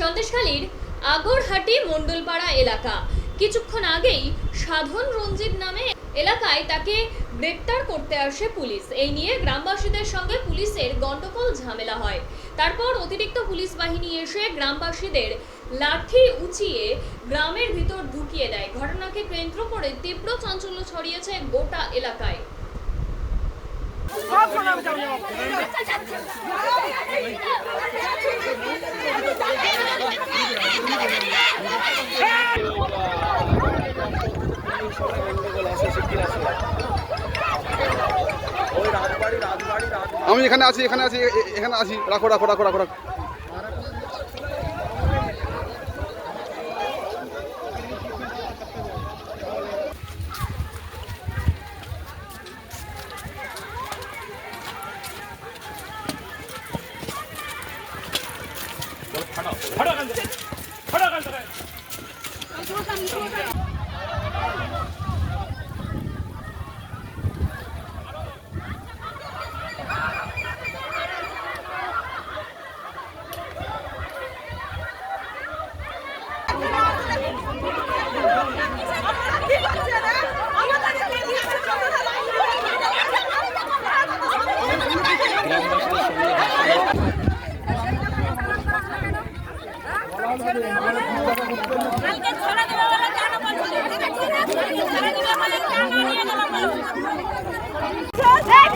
সন্দেশখালীর আগরহাটি মণ্ডলপাড়া এলাকা। কিছুক্ষণ আগেই সাধন রঞ্জিত নামে এলাকায় তাকে গ্রেপ্তার করতে আসে পুলিশ। এই নিয়ে গ্রামবাসীদের সঙ্গে পুলিশের গন্ডগোল ঝামেলা হয়। তারপর অতিরিক্ত পুলিশ বাহিনী এসে গ্রামবাসীদের লাঠি উঁচিয়ে গ্রামের ভিতর ঢুকিয়ে দেয়। ঘটনাকে কেন্দ্র করে তীব্র চাঞ্চল্য ছড়িয়েছে গোটা এলাকায়। আমি এখানে আছি রাখো রাখো রাখো রাখো রাখো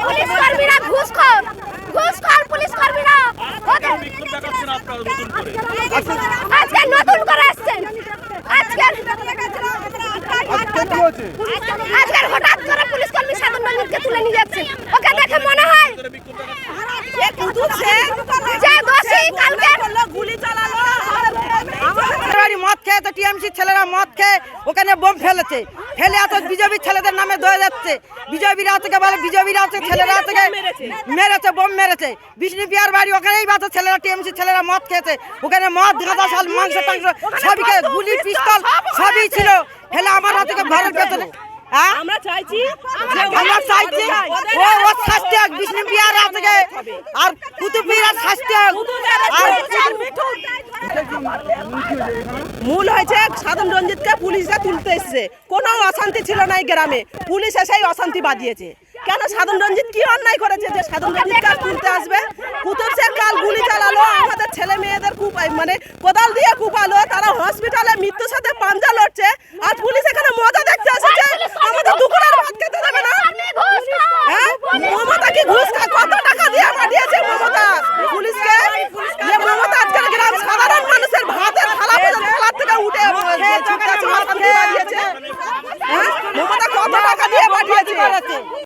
পুলিশ কর্মীরা ঘুষখোর পুলিশ কর্মীরা আজকে নতুন করে আসছেন। আজকে হঠাৎ করে পুলিশ কর্মী সাধন রঞ্জিতকে তুলে নিয়ে যাচ্ছে। ওকে দেখে মনে হয় যে দোষী কালকে গুলি চালালো। মদ খেয়ে তো টিএমসি ছেলেরা মদ খেয়ে ওখানে বোম ফেলেছে, ফেলে এত বিজেপি ছেলেদের নামে ধরে যাচ্ছে। বিজেপিরা থেকে বলে বিজেপিরা ছেলেরা থেকে মেরেছে, বোম মেরেছে। বিষ্ণুপিয়ার বাড়ি ওখানেই বাচ্চা ছেলেরা টিএমসি ছেলেরা মদ খেয়েছে। ওখানে মদ গাঁদা শাল মাংস টাংস সবই গুলি পিস্তল সবই ছিল। ফেলে আমার হাতে ঘরের পেছনে আমরা চাইছি ও শাস্তি হোক, বিষ্ণুপিয়ার থেকে আর কুতুবপিয়ার শাস্তি হোক। মূল হয়েছে সাধন রঞ্জিতকে পুলিশরা তুলতে এসেছে। কোনো অশান্তি ছিল না এই গ্রামে, পুলিশ এসেই অশান্তি বাজিয়েছে। কেন সাধন রঞ্জিত কি অন্যায় করেছে যে সাধন রঞ্জিত কাল তুলতে আসবে? কুতুব শেখ কাল গুলি চালালো, আমাদের ছেলে মেয়েদের মানে কোদাল দিয়ে কুপালো, তারা হসপিটালে মৃত্যুর সাথে পাঞ্জা লড়ছে। আর পুলিশ এখানে মজা দেখতে এসেছে, আমাদের দুপুরের ভাত খেতে দেবে না। হ্যাঁ, মমতা কি ঘুষ খায়? কত টাকা দিয়ে পাঠিয়েছে মমতা পুলিশকে? যে মমতা আজকাল গ্রাম সাধারণ মানুষের ভাতের থালা পর্যন্ত থালা থেকে উঠে মমতা কত টাকা দিয়ে পাঠিয়েছে?